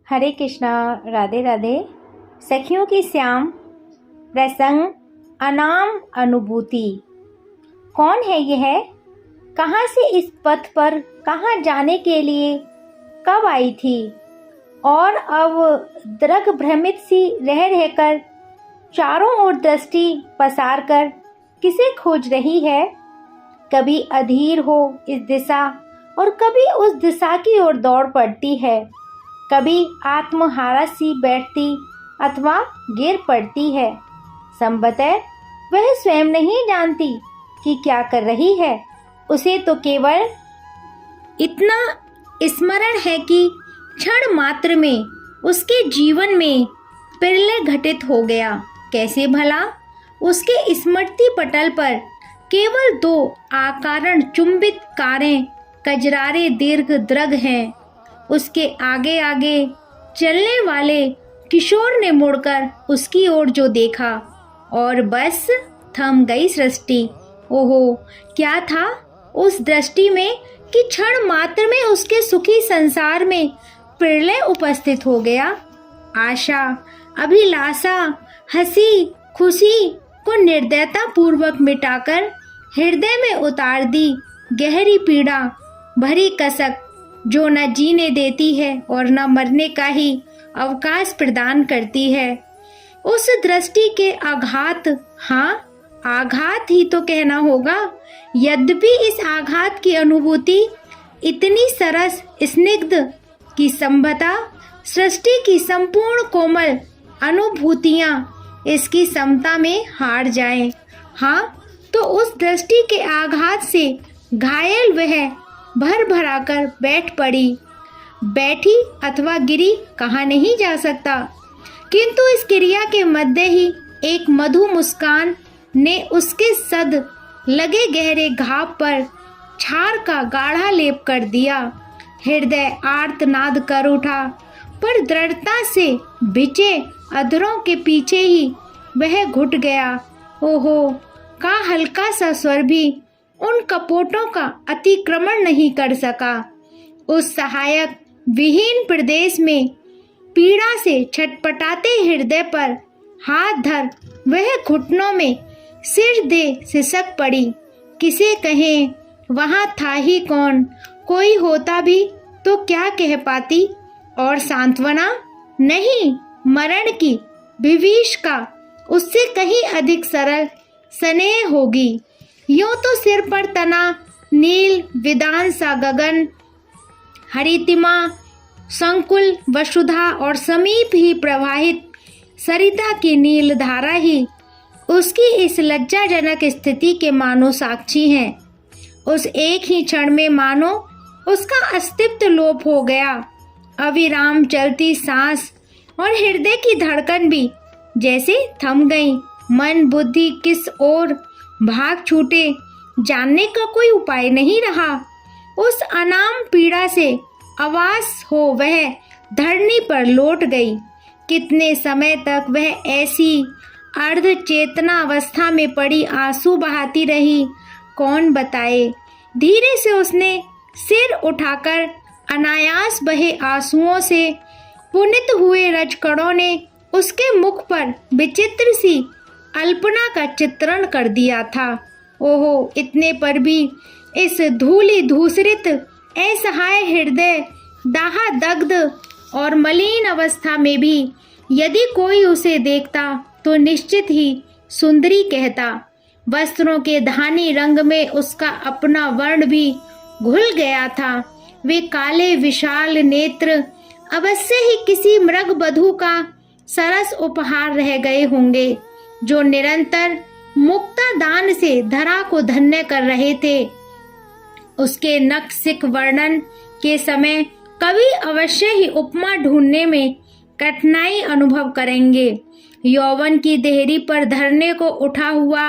हरे कृष्णा। राधे राधे। सखियों की श्याम प्रसंग अनाम अनुभूति। कौन है यह? कहाँ से इस पथ पर कहाँ जाने के लिए कब आई थी? और अब दृग भ्रमित सी रह रहकर चारों ओर दृष्टि पसार कर किसे खोज रही है? कभी अधीर हो इस दिशा और कभी उस दिशा की ओर दौड़ पड़ती है। कभी आत्महारा सी बैठती अथवा गिर पड़ती है। संभवतः वह स्वयं नहीं जानती कि क्या कर रही है। उसे तो केवल इतना स्मरण है कि क्षण मात्र में उसके जीवन में प्रलय घटित हो गया। कैसे भला? उसके स्मृति पटल पर केवल दो आकारण चुंबित कारें कजरारे दीर्घ दृग हैं। उसके आगे आगे चलने वाले किशोर ने मुड़कर उसकी ओर जो देखा और बस थम गई सृष्टि। ओहो, क्या था उस दृष्टि में कि क्षण मात्र में उसके सुखी संसार में प्रलय उपस्थित हो गया। आशा, अभिलाषा, हंसी खुशी को निर्दयता पूर्वक मिटाकर हृदय में उतार दी गहरी पीड़ा भरी कसक, जो न जीने देती है और न मरने का ही अवकाश प्रदान करती है। उस दृष्टि के आघात, हाँ आघात ही तो कहना होगा, यद्यपि इस आघात की अनुभूति इतनी सरस स्निग्ध की संभवतः सृष्टि की संपूर्ण कोमल अनुभूतियां इसकी समता में हार जाएं। हाँ, तो उस दृष्टि के आघात से घायल वह भर भरा कर बैठ पड़ी। बैठी अथवा गिरी कहा नहीं जा सकता, किंतु इस क्रिया के मध्य ही एक मधु मुस्कान ने उसके सद लगे गहरे घाव पर क्षार का गाढ़ा लेप कर दिया। हृदय आर्तनाद कर उठा, पर दृढ़ता से बिचे अधरों के पीछे ही वह घुट गया। ओहो, का हल्का सा स्वर भी उन कपोटों का अतिक्रमण नहीं कर सका। उस सहायक विहीन प्रदेश में पीड़ा से छटपटाते हृदय पर हाथ धर वह घुटनों में सिर दे सिसक पड़ी। किसे कहें, वहां था ही कौन? कोई होता भी तो क्या कह पाती? और सांत्वना नहीं, मरण की विभीषिका उससे कहीं अधिक सरल स्नेह होगी। यूं तो सिर पर तना नील विदान सा गगन, हरितिमा संकुल वसुधा और समीप ही प्रवाहित सरिता की नील धारा ही उसकी इस लज्जाजनक स्थिति के मानो साक्षी हैं। उस एक ही क्षण में मानो उसका अस्तित्व लोप हो गया। अविराम चलती सांस और हृदय की धड़कन भी जैसे थम गई। मन बुद्धि किस ओर भाग छूटे, जानने का कोई उपाय नहीं रहा। उस अनाम पीड़ा से आवास हो वह धरनी पर लौट गई। कितने समय तक वह ऐसी अर्ध चेतना अवस्था में पड़ी आंसू बहाती रही, कौन बताए। धीरे से उसने सिर उठाकर अनायास बहे आंसुओं से पुनित हुए रजकणों ने उसके मुख पर विचित्र सी अल्पना का चित्रण कर दिया था। ओहो, इतने पर भी इस धूली धूसरित असहाय हृदय दाहा दग्ध और मलिन अवस्था में भी यदि कोई उसे देखता तो निश्चित ही सुंदरी कहता। वस्त्रों के धानी रंग में उसका अपना वर्ण भी घुल गया था। वे काले विशाल नेत्र अवश्य ही किसी मृग बधू का सरस उपहार रह गए होंगे, जो निरंतर मुक्ता दान से धरा को धन्य कर रहे थे। उसके नक्सिक वर्णन के समय कवि अवश्य ही उपमा ढूंढने में कठिनाई अनुभव करेंगे। यौवन की देहरी पर धरने को उठा हुआ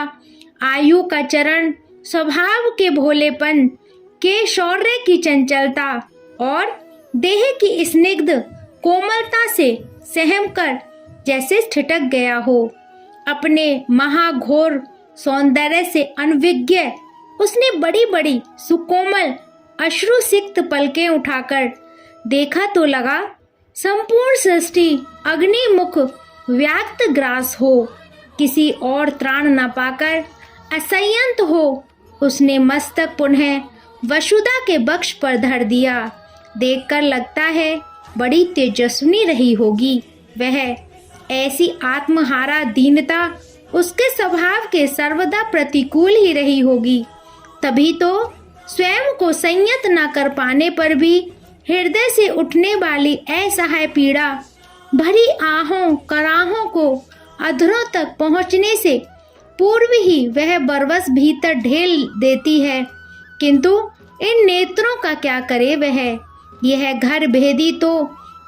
आयु का चरण, स्वभाव के भोलेपन के शौर्य की चंचलता और देह की स्निग्ध कोमलता से सहम कर जैसे ठिठक गया हो। अपने महाघोर सौंदर्य से अनभिज्ञ उसने बड़ी बड़ी सुकोमल अश्रुसिक्त पलकें उठाकर देखा तो लगा संपूर्ण सृष्टि अग्निमुख व्याक्त ग्रास हो, किसी और त्राण न पाकर असंयत हो, उसने मस्तक पुनः वसुधा के वक्ष पर धर दिया। देखकर लगता है बड़ी तेजस्विनी रही होगी वह। ऐसी आत्महारा दीनता उसके स्वभाव के सर्वदा प्रतिकूल ही रही होगी। तभी तो स्वयं को संयत न कर पाने पर भी हृदय से उठने वाली असहाय पीड़ा भरी आहों कराहों को अधरों तक पहुंचने से पूर्व ही वह बरवस भीतर ढेल देती है। किंतु इन नेत्रों का क्या करे वह। यह घर भेदी तो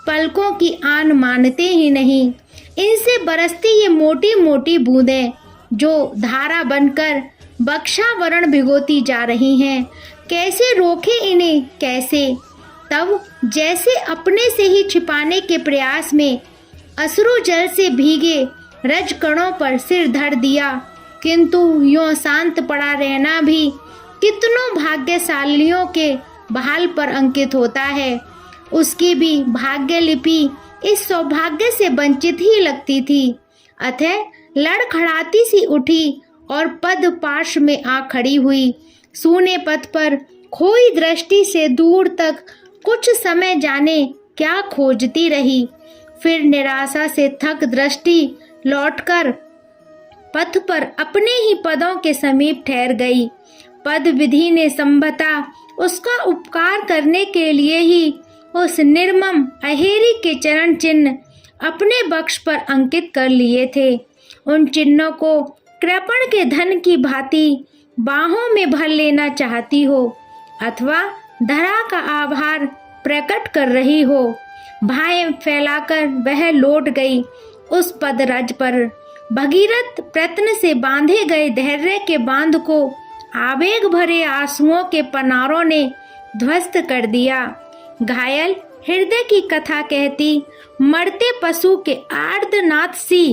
पलकों की आन मानते ही नहीं। इनसे बरसती ये मोटी मोटी बूंदें जो धारा बनकर बक्षावरण भिगोती जा रही हैं, कैसे रोके इन्हें, कैसे। तब जैसे अपने से ही छिपाने के प्रयास में अश्रु जल से भीगे रजकणों पर सिर धर दिया। किंतु यूं शांत पड़ा रहना भी कितनों भाग्यशालियों के बहाल पर अंकित होता है। उसकी भी भाग्य लिपि इस सौभाग्य से वंचित ही लगती थी। अतः लड़खड़ाती सी उठी और पद पार्श्व में आ खड़ी हुई। सूने पथ पर खोई दृष्टि से दूर तक कुछ समय जाने क्या खोजती रही। फिर निराशा से थक दृष्टि लौटकर पथ पर अपने ही पदों के समीप ठहर गई। पद विधि ने संभवतः उसका उपकार करने के लिए ही उस निर्मम अहेरी के चरण चिन्ह अपने बक्ष पर अंकित कर लिए थे। उन चिन्हों को कृपण के धन की भांति बाहों में भर लेना चाहती हो अथवा धरा का आभार प्रकट कर रही हो। भाएं फैलाकर वह लौट गई उस पदरज पर। भगीरथ प्रयत्न से बांधे गए धैर्य के बांध को आवेग भरे आंसुओं के पनारों ने ध्वस्त कर दिया। घायल हृदय की कथा कहती मरते पशु के आर्तनाद सी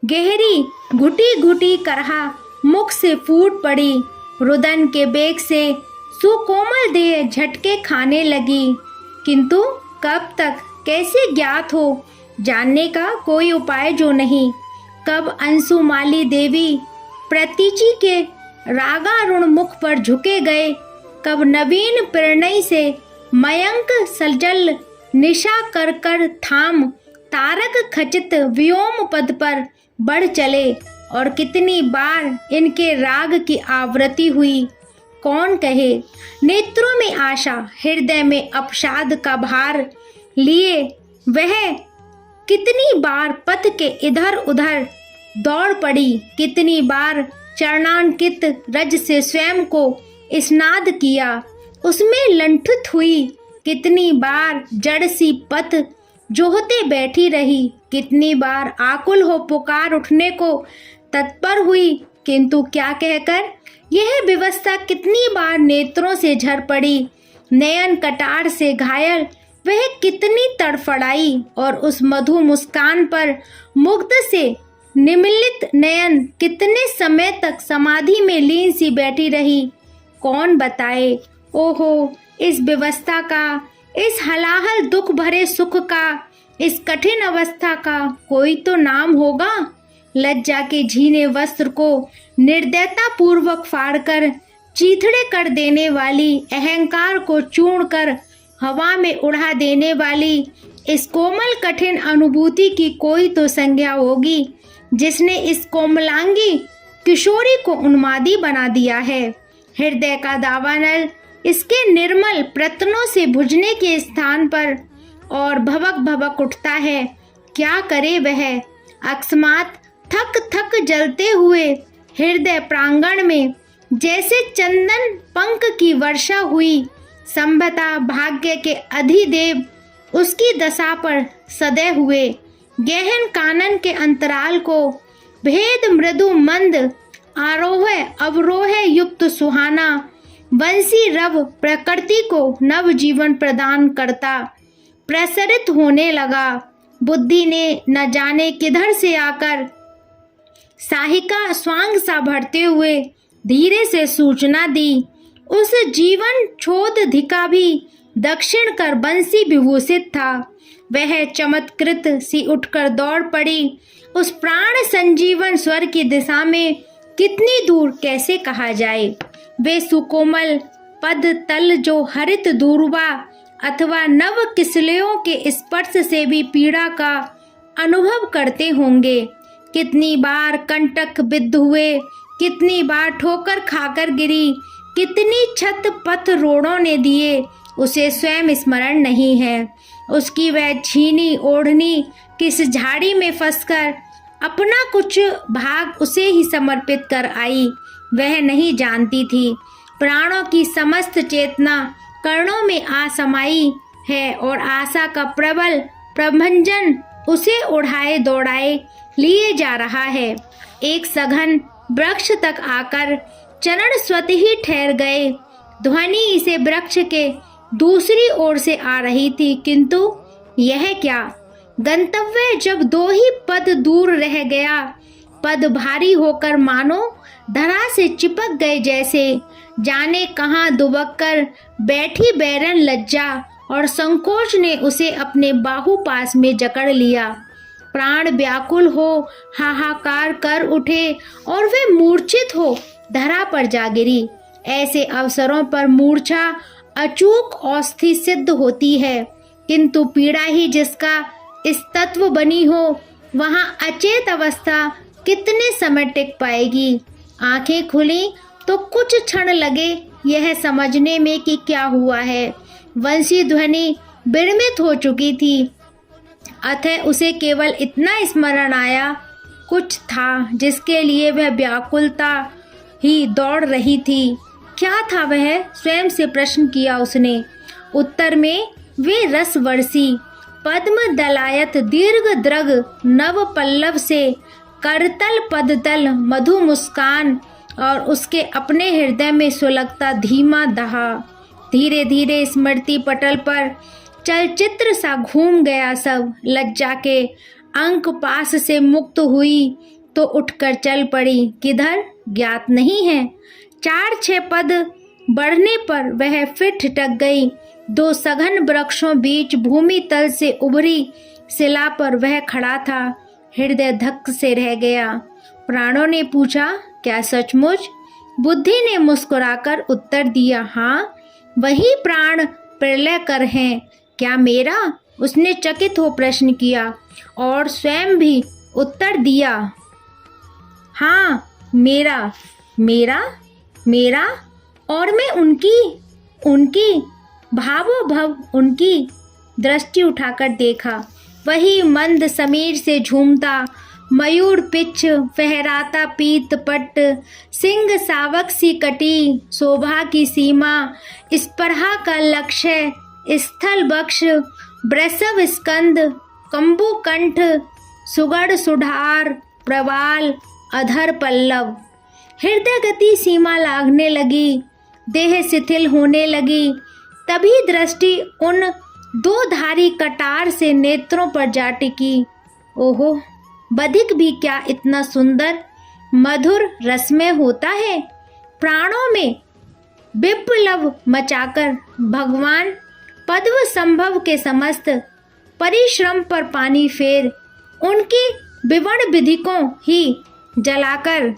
गहरी घुटी घुटी करहा मुख से फूट पड़ी। रुदन के बेग से सुकोमल देह झटके खाने लगी। किंतु कब तक, कैसे ज्ञात हो, जानने का कोई उपाय जो नहीं। कब अंशुमाली देवी प्रतीचि के रागारुण मुख पर झुके गए, कब नवीन प्रणय से मयंक सजल निशा कर कर थाम तारक खचित व्योम पद पर बढ़ चले, और कितनी बार इनके राग की आवृत्ति हुई कौन कहे। नेत्रों में आशा, हृदय में अपसाद का भार लिए वह कितनी बार पथ के इधर उधर दौड़ पड़ी, कितनी बार चरणांकित रज से स्वयं को स्नाद किया, उसमें लंठित हुई, कितनी बार जड़ सी पथ जोहते बैठी रही, कितनी बार आकुल हो पुकार उठने को तत्पर हुई, किंतु क्या कहकर। यह व्यवस्था कितनी बार नेत्रों से झर पड़ी, नयन कटार से घायल वह कितनी तड़फड़ाई, और उस मधु मुस्कान पर मुग्ध से निमिलित नयन कितने समय तक समाधि में लीन सी बैठी रही कौन बताए। ओहो, इस व्यवस्था का, इस हलाहल दुख भरे सुख का, इस कठिन अवस्था का कोई तो नाम होगा। लज्जा के झीने वस्त्र को निर्दयता पूर्वक फाड़कर चीथड़े कर देने वाली, अहंकार को चूर्ण कर हवा में उड़ा देने वाली इस कोमल कठिन अनुभूति की कोई तो संज्ञा होगी, जिसने इस कोमलांगी किशोरी को उन्मादी बना दिया है। हृदय का दावानल इसके निर्मल प्रयत्नों से बुझने के स्थान पर और भवक भवक उठता है। क्या करे वह। अकस्मात थक थक जलते हुए हृदय प्रांगण में जैसे चंदन पंख की वर्षा हुई, संभवतः भाग्य के अधिदेव उसकी दशा पर सदै हुए। गहन कानन के अंतराल को भेद मृदु मंद आरोह अवरोह युक्त सुहाना वंशी रव प्रकृति को नव जीवन प्रदान करता प्रसरित होने लगा। बुद्धि ने न जाने किधर से आकर साहिका स्वांग सा भरते हुए धीरे से सूचना दी। उस जीवन छोद धिका भी दक्षिण कर बंसी विभूषित था। वह चमत्कृत सी उठकर दौड़ पड़ी। उस प्राण संजीवन स्वर की दिशा में कितनी दूर कैसे कहा जाए। वे सुकोमल पद तल जो हरित दूर्वा अथवा नव किसलयों के स्पर्श से भी पीड़ा का अनुभव करते होंगे। कितनी बार कंटक बिद्ध हुए, कितनी बार ठोकर खाकर गिरी, कितनी छत पथ रोड़ों ने दिए, उसे स्वयं स्मरण नहीं है। उसकी वह छीनी ओढ़नी किस झाड़ी में फंसकर अपना कुछ भाग उसे ही समर्पित कर आई, वह नहीं जानती थी। प्राणों की समस्त चेतना कर्णों में आ समाई है और आशा का प्रबल प्रभंजन उसे उड़ाए दौड़ाए लिए जा रहा है। एक सघन वृक्ष तक आकर चरण स्वतः ही ठहर गए। ध्वनि इसे वृक्ष के दूसरी ओर से आ रही थी, किंतु यह क्या? गंतव्य जब 2 ही पद दूर रह गया। पद भारी होकर मानो धरा से चिपक गए, जैसे जाने कहाँ दुबक कर बैठी बैरन लज्जा और संकोच ने उसे अपने बाहु पास में जकड़ लिया। प्राण व्याकुल हो हाहाकार कर उठे और वे मूर्छित हो धरा पर जा गिरी। ऐसे अवसरों पर मूर्छा अचूक औषधि सिद्ध होती है, किंतु पीड़ा ही जिसका इस तत्व बनी हो, वहां अचेत अवस्था कितने समय टिक पाएगी। आंखें खुली तो कुछ क्षण लगे यह समझने में कि क्या हुआ है। वंशी ध्वनि विड़मित हो चुकी थी, अतः उसे केवल इतना स्मरण आया, कुछ था जिसके लिए वह व्याकुलता ही दौड़ रही थी। क्या था वह? स्वयं से प्रश्न किया उसने। उत्तर में वे रस वर्षी पद्म दलायत दीर्घ द्रग नव पल्लव से करतल पदतल मधु मुस्कान और उसके अपने हृदय में सुलगता धीमा दहा। धीरे धीरे स्मृति पटल पर चलचित्र सा घूम गया सब। लज्जा के अंक पास से मुक्त हुई तो उठकर चल पड़ी। किधर ज्ञात नहीं है। 4-6 पद बढ़ने पर वह फिर ठिठक गई। 2 सघन वृक्षों बीच भूमि तल से उभरी शिला पर वह खड़ा था। हृदय धक से रह गया। प्राणों ने पूछा, क्या सचमुच? बुद्धि ने मुस्कुराकर उत्तर दिया, हाँ, वही प्राण प्रलय कर हैं। क्या मेरा? उसने चकित हो प्रश्न किया और स्वयं भी उत्तर दिया, हाँ, मेरा। मेरा? मेरा? और मैं उनकी भावो भव उनकी। दृष्टि उठाकर देखा, वही मंद समीर से झूमता मयूर पिच्छ फहराता पीत पट्ट, सिंह सावक सी कटी शोभा की सीमा, स्पर्हा का लक्ष्य स्थल बक्ष, वृषभ स्कंद कंबु कंठ, सुगढ़ सुधार प्रवाल अधर पल्लव। हृदय गति सीमा लागने लगी, देह शिथिल होने लगी। तभी दृष्टि उन 2 धारी कटार से नेत्रों पर जा टिकी। ओहो, बधिक भी क्या इतना सुंदर मधुर रसमय होता है। प्राणों में विप्लव मचाकर भगवान पद्म संभव के समस्त परिश्रम पर पानी फेर उनकी विवर्ण विधिकों ही जलाकर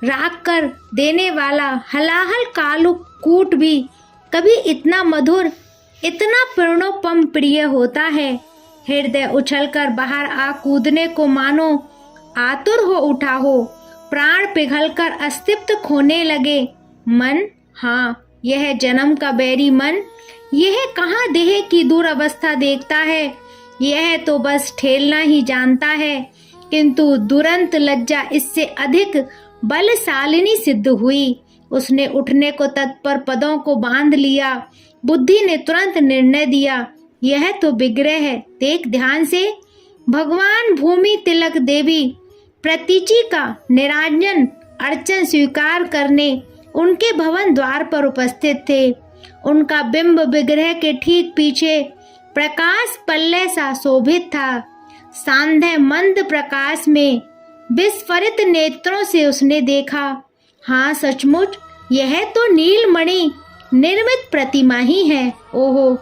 राख कर देने वाला हलाहल कालु कूट भी कभी इतना मधुर, इतना पूर्णोपम प्रिय होता है। हृदय उछलकर बाहर आ कूदने को मानो आतुर हो उठा हो। प्राण पिघलकर अस्तित्व खोने लगे। मन, हाँ, यह जन्म का बैरी मन, यह कहाँ देह की दुरवस्था देखता है। यह तो बस ठेलना ही जानता है। किंतु दुरंत लज्जा इससे अधिक बलशालिनी सिद्ध हुई। उसने उठने को तत्पर पदों को बांध लिया। बुद्धि ने तुरंत निर्णय दिया, यह तो विग्रह है, देख ध्यान से। भगवान भूमि तिलक देवी प्रतीचि का निरांजन अर्चन स्वीकार करने उनके भवन द्वार पर उपस्थित थे। उनका बिंब विग्रह के ठीक पीछे प्रकाश पल्ले सा शोभित था। सांध्य मंद प्रकाश में विस्फारित नेत्रों से उसने देखा, हाँ सचमुच यह तो नीलमणि निर्मित प्रतिमा ही है। ओहो,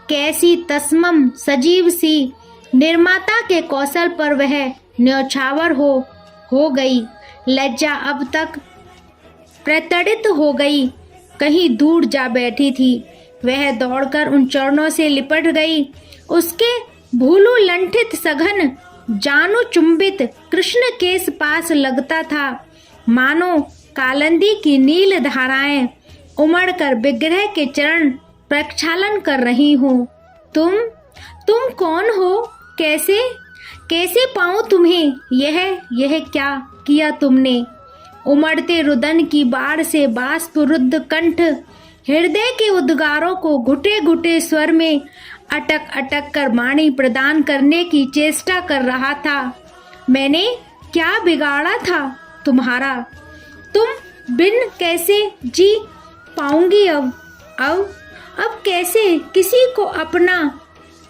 कैसी तस्मम सजीव सी निर्माता के कौशल पर वह न्यौछावर हो गई। लज्जा अब तक प्रताड़ित हो गई, कहीं दूर जा बैठी थी। वह दौड़कर उन चरणों से लिपट गई। उसके भूलू लंठित सघन जानु चुंबित कृष्ण केस पास लगता था, मानो कालिंदी की नील धाराएं उमड़कर विग्रह के चरण प्रक्षालन कर रही हूँ। तुम कौन हो? कैसे पाऊं तुम्हें? यह क्या किया तुमने? उमड़ते रुदन की बाढ़ से बाष्परुद्ध कंठ हृदय के उद्गारों को घुटे घुटे स्वर में अटक कर वाणी प्रदान करने की चेष्टा कर रहा था। मैंने क्या बिगाड़ा था तुम्हारा? तुम बिन कैसे जी पाऊंगी? अब कैसे किसी को अपना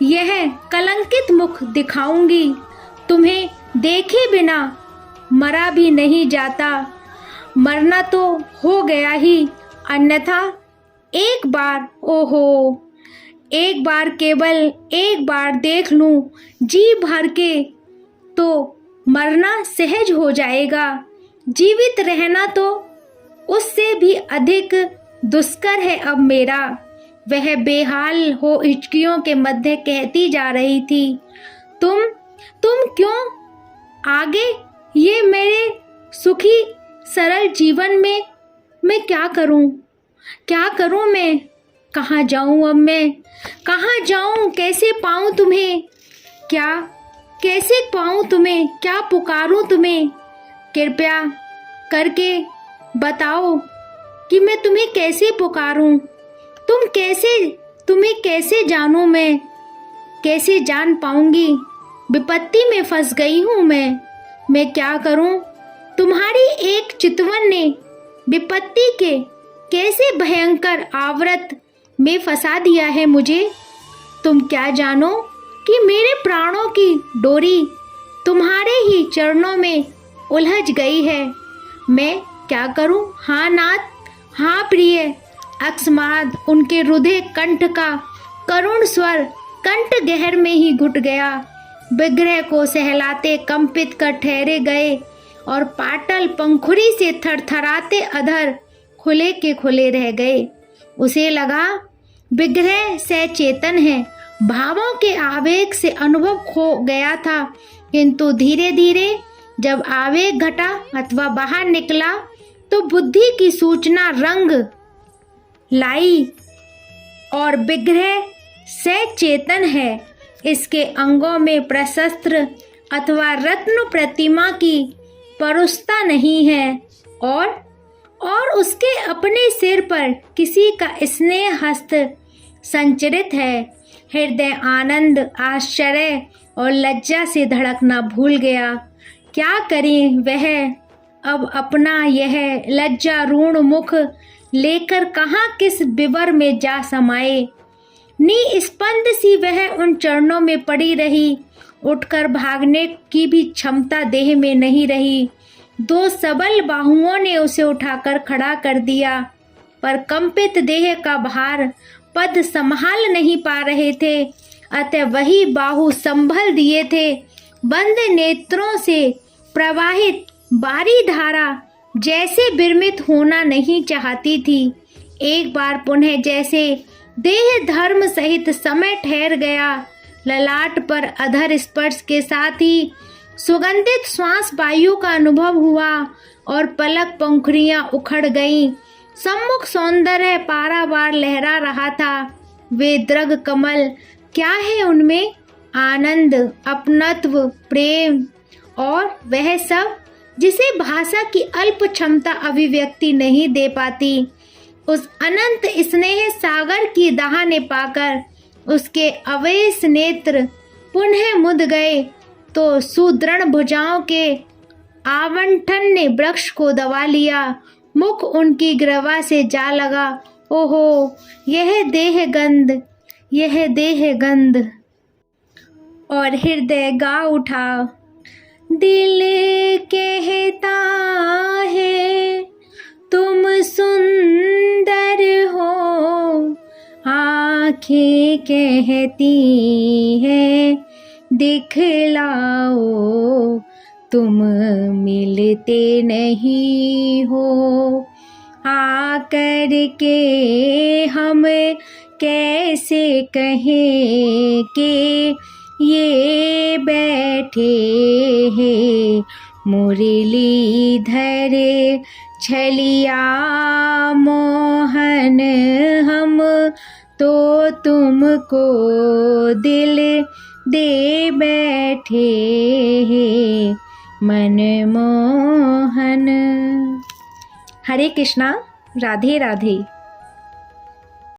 यह कलंकित मुख दिखाऊंगी? तुम्हें देखे बिना मरा भी नहीं जाता। मरना तो हो गया ही, अन्यथा एक बार, ओहो, एक बार, केवल एक बार देख लूं जी भर के तो मरना सहज हो जाएगा। जीवित रहना तो उससे भी अधिक दुष्कर है अब मेरा। वह बेहाल हो हिचकियों के मध्य कहती जा रही थी, तुम क्यों आगे? ये मेरे सुखी सरल जीवन में मैं क्या करूं मैं? कहाँ जाऊं अब मैं? कहाँ जाऊं? कैसे पाऊं तुम्हें? कैसे पाऊं तुम्हें? क्या पुकारूं तुम्हें? कृपया करके बताओ कि मैं तुम्हें कैसे पुकारूं? तुम्हें कैसे जानूं मैं? कैसे जान पाऊंगी? विपत्ति में फंस गई हूं मैं क्या करूं? तुम्हारी एक चितवन ने विपत्ति के कैसे भयंकर आवृत में फंसा दिया है मुझे। तुम क्या जानो कि मेरे प्राणों की डोरी तुम्हारे ही चरणों में उलझ गई है। मैं क्या करूं? हाँ नाथ, हाँ प्रिय। अकस्मात उनके रुधे कंठ का करुण स्वर कंठ गहर में ही घुट गया। विग्रह को सहलाते कंपित कर ठहरे गए और पाटल पंखुड़ी से थरथराते अधर खुले के खुले रह गए। उसे लगा विग्रह सचेतन है, भावों के आवेग से अनुभव खो गया था, किंतु धीरे धीरे जब आवेग घटा अथवा बाहर निकला तो बुद्धि की सूचना रंग लाई और विग्रह सचेतन है। इसके अंगों में प्रशस्त्र अथवा रत्न प्रतिमा की परुषता नहीं है और उसके अपने सिर पर किसी का स्नेह हस्त संचरित है। हृदय आनंद, आश्चर्य और लज्जा से धड़कना भूल गया। क्या करें वह अब अपना यह लज्जारूढ़ मुख लेकर कहाँ किस विवर में जा समाये। निस्पंद सी वह उन चरणों में पड़ी रही। उठकर भागने की भी क्षमता देह में नहीं रही। दो सबल बाहुओं ने उसे उठाकर खड़ा कर दिया, पर कंपित देह का भार पद संभाल नहीं पा रहे थे। अतः वही बाहु संभल दिए थे। बंद नेत्रों से प्रवाहित बारी धारा जैसे विरमित होना नहीं चाहती थी। एक बार पुनः जैसे देह धर्म सहित समय ठहर गया। ललाट पर अधर स्पर्श के साथ ही सुगंधित श्वास वायु का अनुभव हुआ और पलक पंखुड़ियां उखड़ गईं। सम्मुख सौंदर्य पारावार लहरा रहा था। वे दृग कमल, क्या है उनमें? आनंद, अपनत्व, प्रेम और वह सब जिसे भाषा की अल्प क्षमता अभिव्यक्ति नहीं दे पाती। उस अनंत स्नेह सागर की दाह ने पाकर उसके अवेश नेत्र पुनः मुद गए तो सुदृढ़ भुजाओं के आवंठन ने वृक्ष को दबा लिया। मुख उनकी ग्रवा से जा लगा। ओहो, यह देह गंध। और हृदय गा उठा, दिल कहता है तुम सुंदर हो, आँखें कहती है दिखलाओ, तुम मिलते नहीं हो। आकर के हम कैसे कहें कि ये बैठे हैं मुरलीधर छलिया मोहन, हम तो तुमको दिल दे बैठे हैं मनमोहन। हरे कृष्णा, राधे राधे।